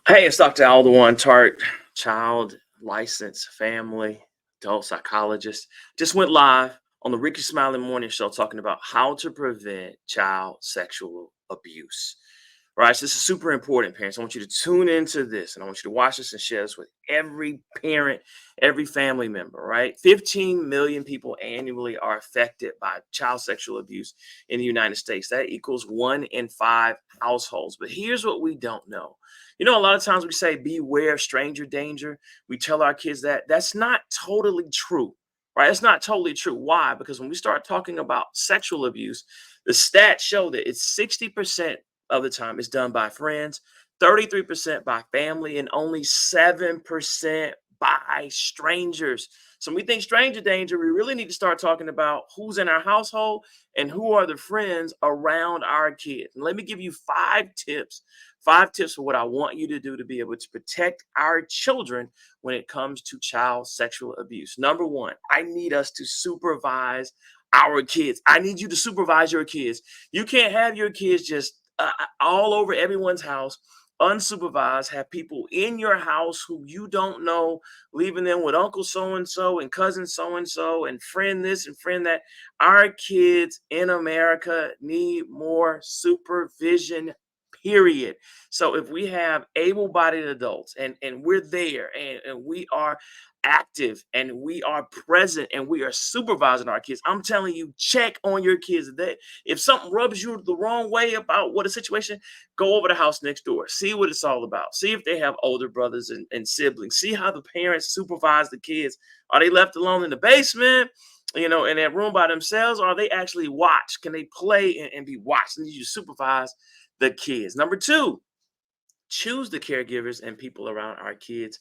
Hey, it's Dr. Aldewan Tartt, child licensed family adult psychologist. Just went live on the Ricky Smiley Morning Show talking about how to prevent child sexual abuse. Right, so this is super important, parents. I want you to tune into this, and I want you to watch this and share this with every parent, every family member. Right, 15 million people annually are affected by child sexual abuse in the United States. That equals 1 in 5 households. But here's what we don't know. A lot of times we say beware of stranger danger. We tell our kids that that's not totally true. Right? It's not totally true. Why? Because when we start talking about sexual abuse, the stats show that it's 60% of the time it's done by friends, 33% by family, and only 7% by strangers. So when we think stranger danger, we really need to start talking about who's in our household and who are the friends around our kids. And let me give you 5 tips. 5 tips for what I want you to do to be able to protect our children when it comes to child sexual abuse. Number one, I need us to supervise our kids. I need you to supervise your kids. You can't have your kids just all over everyone's house, unsupervised, have people in your house who you don't know, leaving them with uncle so and cousin so and friend this and friend that. Our kids in America need more supervision. Period. So if we have able-bodied adults and we're there and we are active and we are present and we are supervising our kids, I'm telling you, check on your kids. If something rubs you the wrong way about what a situation, go over the house next door. See what it's all about. See if they have older brothers and siblings. See how the parents supervise the kids. Are they left alone in the basement? In that room by themselves? Or are they actually watched? Can they play and be watched? And you supervise the kids. Number two, choose the caregivers and people around our kids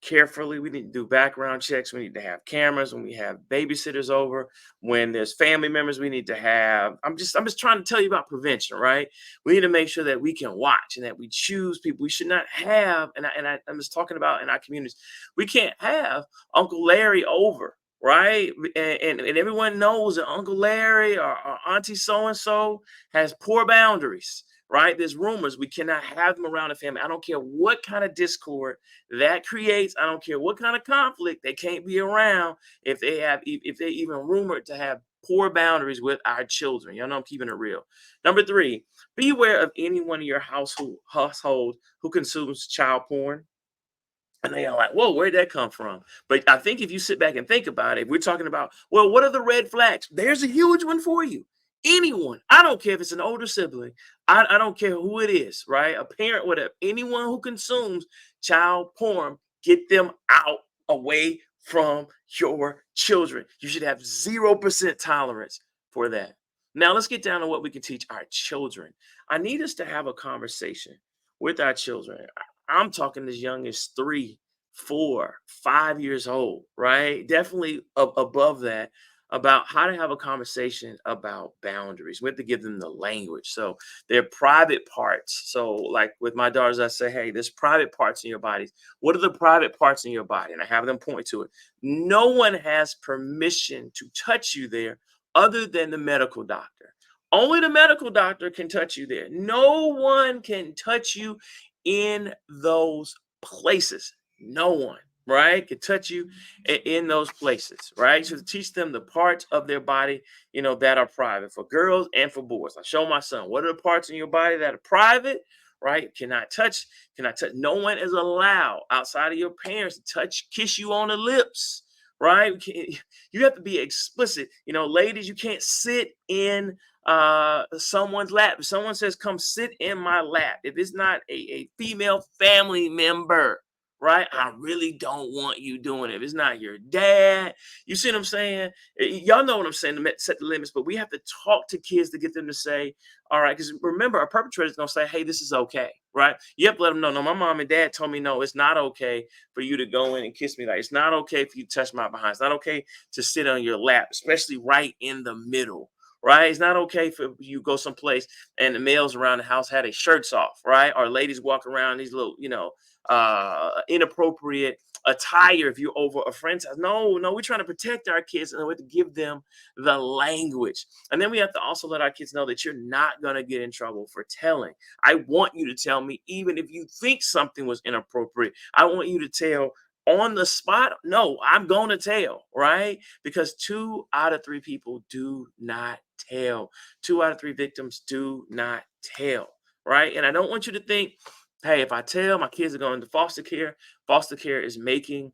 carefully. We need to do background checks. We need to have cameras when we have babysitters over. When there's family members, we need to have. I'm just trying to tell you about prevention, right? We need to make sure that we can watch and that we choose people. We should not have. I'm just talking about in our communities. We can't have Uncle Larry over. Right, and everyone knows that Uncle Larry or Auntie so and so has poor boundaries, right? There's rumors we cannot have them around the family. I don't care what kind of discord that creates. I don't care what kind of conflict they can't be around if they even rumored to have poor boundaries with our children. You know, I'm keeping it real. Number three, beware of anyone in your household who consumes child porn. And they are like, whoa, where'd that come from? But I think if you sit back and think about it, we're talking about, well, what are the red flags? There's a huge one for you. Anyone, I don't care if it's an older sibling, I don't care who it is, right? A parent, whatever, anyone who consumes child porn, get them out away from your children. You should have 0% tolerance for that. Now, let's get down to what we can teach our children. I need us to have a conversation with our children. I'm talking as young as 3, 4, 5 years old, right? Definitely above that, about how to have a conversation about boundaries. We have to give them the language. So they're private parts. So, like with my daughters, I say, hey, there's private parts in your bodies. What are the private parts in your body? And I have them point to it. No one has permission to touch you there other than the medical doctor. Only the medical doctor can touch you there. No one can touch you in those places. No one, right, can touch you in those places, right? So to teach them the parts of their body, that are private for girls and for boys. I show my son what are the parts in your body that are private, right? Cannot touch. No one is allowed outside of your parents to touch, kiss you on the lips, right? You have to be explicit. Ladies, you can't sit in someone's lap. If someone says come sit in my lap, if it's not a female family member, right, I really don't want you doing it. If it's not your dad, you see what I'm saying? Y'all know what I'm saying, to set the limits. But we have to talk to kids to get them to say, all right, because remember, a perpetrator is going to say, hey, this is okay, right? You have to let them know, no, my mom and dad told me, no, it's not okay for you to go in and kiss me. Like, it's not okay for you to touch my behind. It's not okay to sit on your lap, especially right in the middle, right? It's not okay for you go someplace and the males around the house had their shirts off, right? Or ladies walk around these little, inappropriate attire if you're over a friend's house. No, no, we're trying to protect our kids and we have to give them the language. And then we have to also let our kids know that you're not going to get in trouble for telling. I want you to tell me, even if you think something was inappropriate, I want you to tell on the spot. No, I'm going to tell, right? Because 2 out of 3 people do not tell. 2 out of 3 victims do not tell, right? And I don't want you to think, hey, if I tell, my kids are going to foster care. Foster care is making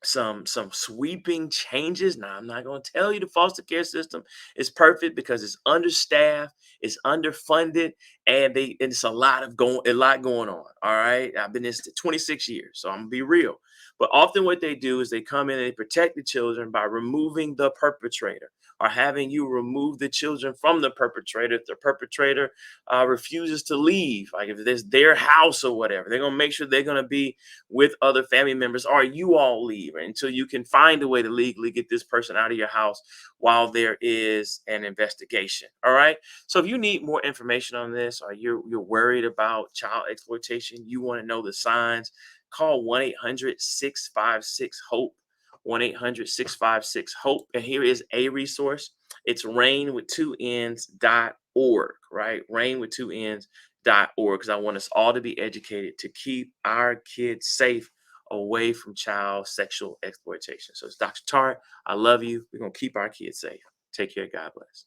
some sweeping changes. Now, I'm not going to tell you the foster care system is perfect because it's understaffed, it's underfunded, and it's a lot going on. All right, I've been in this 26 years, so I'm gonna be real. But often what they do is they come in and they protect the children by removing the perpetrator or having you remove the children from the perpetrator. If the perpetrator refuses to leave, like if it's their house or whatever, they're gonna make sure they're gonna be with other family members, or you all leave until you can find a way to legally get this person out of your house while there is an investigation. All right. So if you need more information on this, or you're worried about child exploitation, you want to know the signs, call 1-800-656-HOPE. 1-800-656-HOPE. And here is a resource. It's rain with 2 ends.org, right? Rain with 2 ends.org, because I want us all to be educated to keep our kids safe away from child sexual exploitation. So it's Dr. Tartt. I love you. We're going to keep our kids safe. Take care. God bless.